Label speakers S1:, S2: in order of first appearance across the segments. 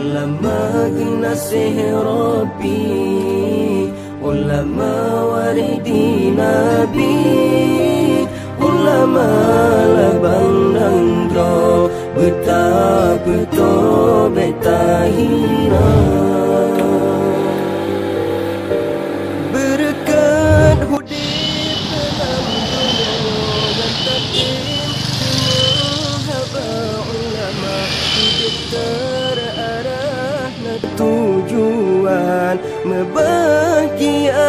S1: Ulama nasiih Rabbi, ulama waridi Nabi, ulama labang nangro, betapa tobat tahina. Berkat hudib dalam dunia dan takdim, haba ulama hidup terarah na tujuan membahagia.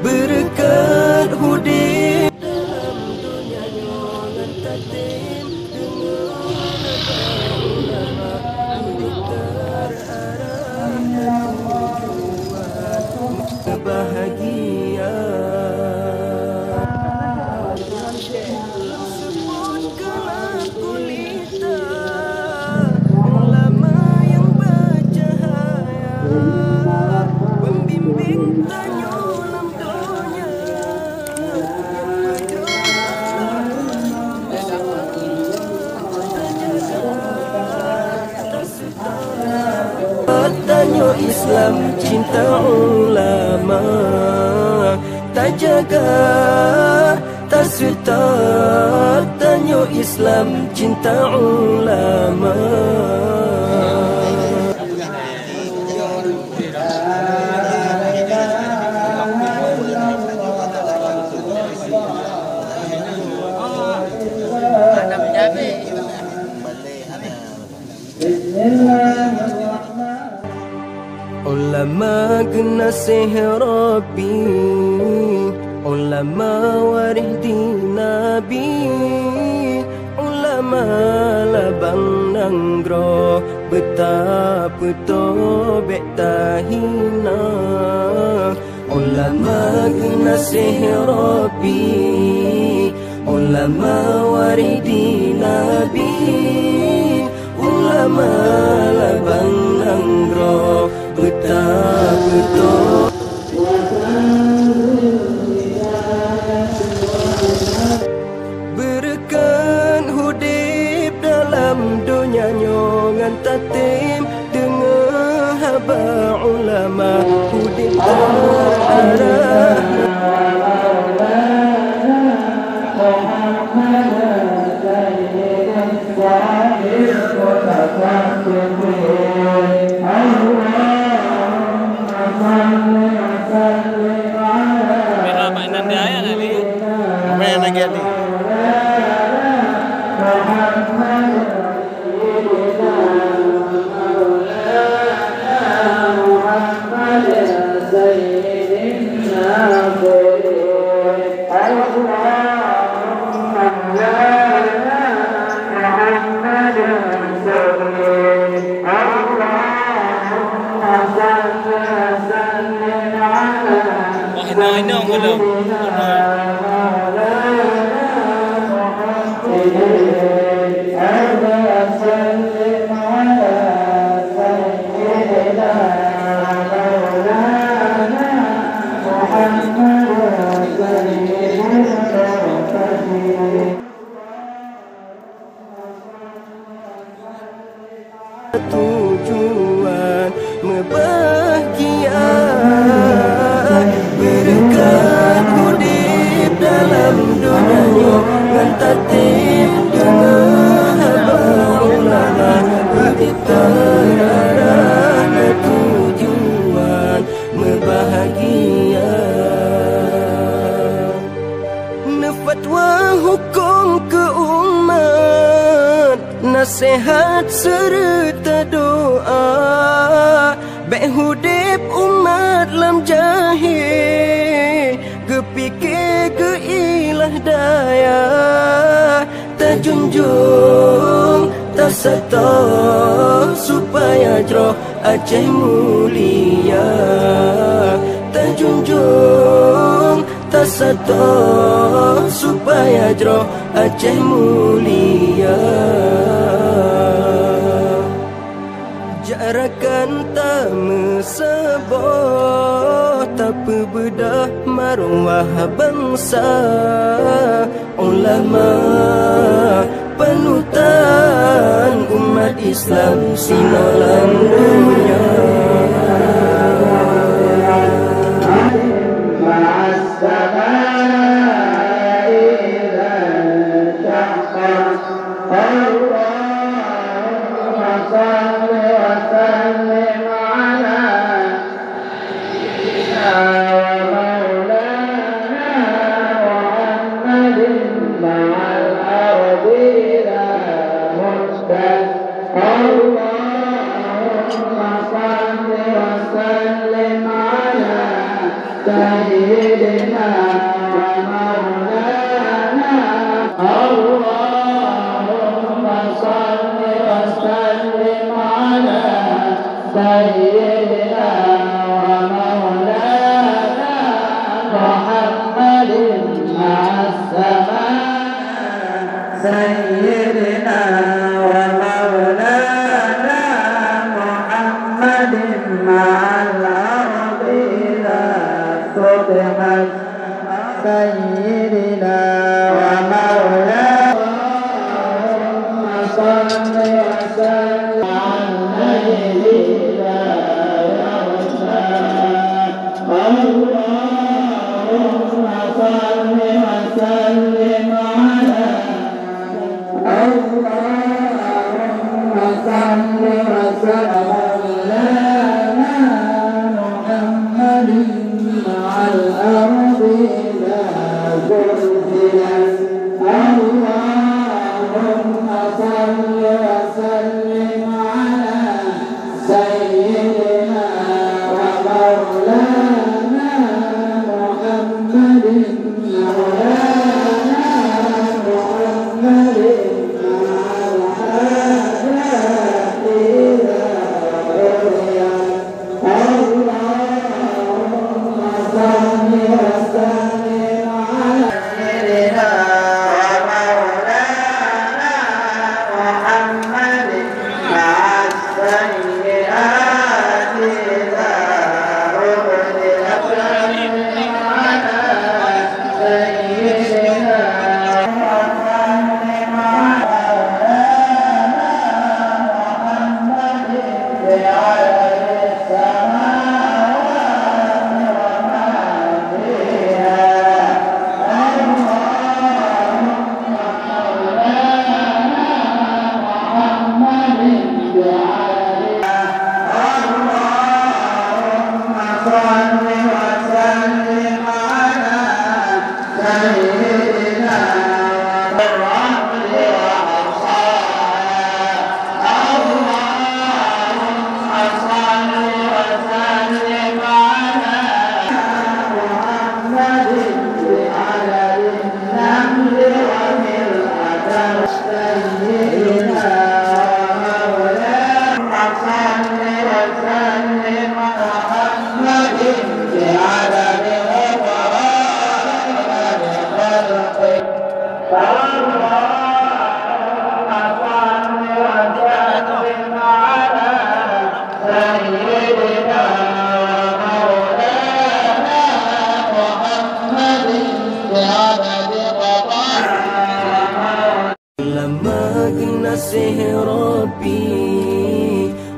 S1: Berkat hudib dalam dunia dan takdim, haba ulama hidup terarah na tujuan bahagia. Sebutkanlah kulita ulama yang bercahaya, pembimbing tanyulam dunia tanyo Islam cinta ulama, tak jaga tak suta. Tanyo Islam cinta ulama. Ulama nasiih Rabbi, ulama waridi Nabi, ulama labang nangro, betapa tobat tahina. Ulama nasiih Rabbi, ulama waridi Nabi, ulama labang nangro, betapa tobat. Berkan hudib dalam dunia nyongan tatim, dengar haba ulama hudib terarah. Tujuan membahagia. Berkat hudib dalam dunia dan tatim, dengan haba ulama hidup terarah na tujuan membahagia. Nefatwa hukum ke umat, nasihat serta doa, baik hudib umat lam jahil, kepikir ke ilah daya, terjunjung tak serta supaya jroh Aceh mulia. Terjunjung tak serta supaya jroh Aceh mulia. Jarakan tak mesebut, tapi bedah maruah bangsa. Ulama panutan umat Islam sinolan dunia.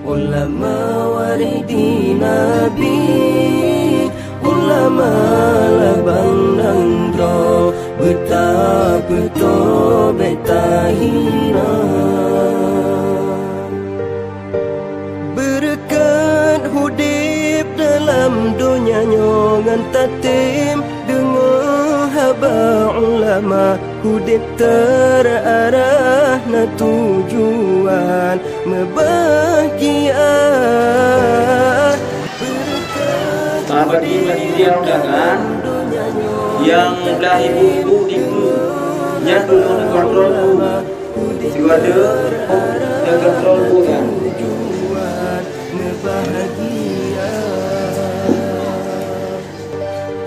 S1: Ulama waridi nabi, ulama labang nangdro, betapa tobat tahina. Berkat hudib dalam dunia nyongan tatim, dengar haba ulama hudib terarah na tujuan membahagia.
S2: Sahabat ini undangan yang belahi buku itu yang belum dikontrol juga ada yang kontrol punya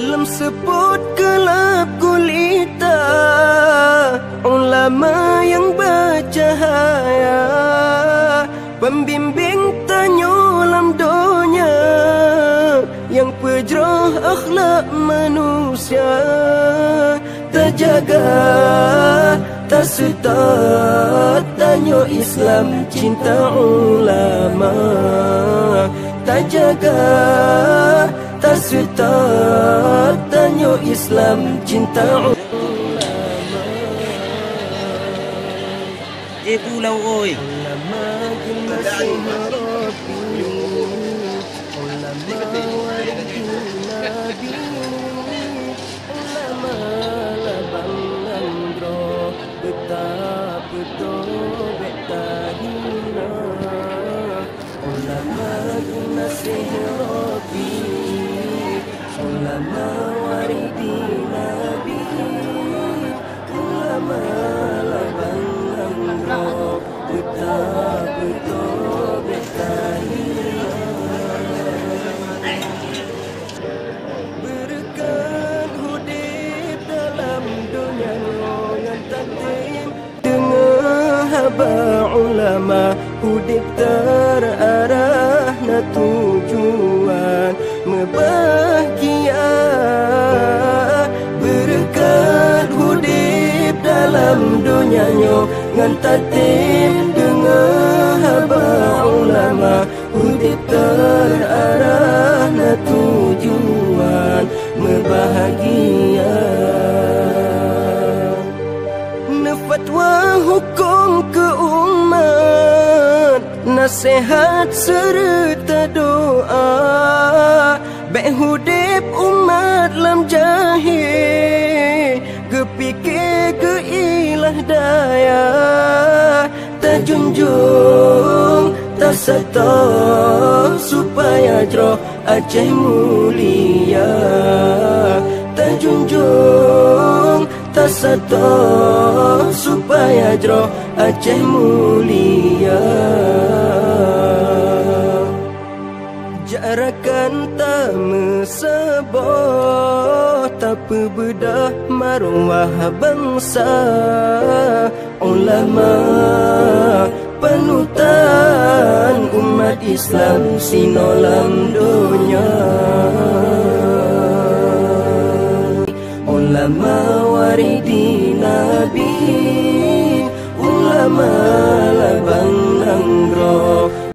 S1: lem sebut kelap gulita ulama yang bercahaya, pembimbing tanyolam dunia yang pejroh akhlak manusia, terjaga tak setat tanya Islam cinta ulama, tak jaga tak setat tanya Islam cinta ulama.
S2: Pulau oi.
S1: Berkat hudib dalam dunia ngan tatim dengan haba ulama, hudib terarah na tujuan membahagia. Berkat hudib dalam dunia ngan tatim dengan haba ulama, hudib terarah na tujuan membahagia. Nefatwa hukum ke umat, nasihat serta doa, baik hudib umat lam jahil, kepikir ke ilah daya, terjunjung tak serta supaya jroh Aceh mulia, terjunjung tak serta supaya jroh Aceh mulia. Jarakan tak mesebah, tapi bedah maruah bangsa. Ulama panutan umat Islam sinolam dunia. Ulama waridi Nabi, ulama labang nanggro.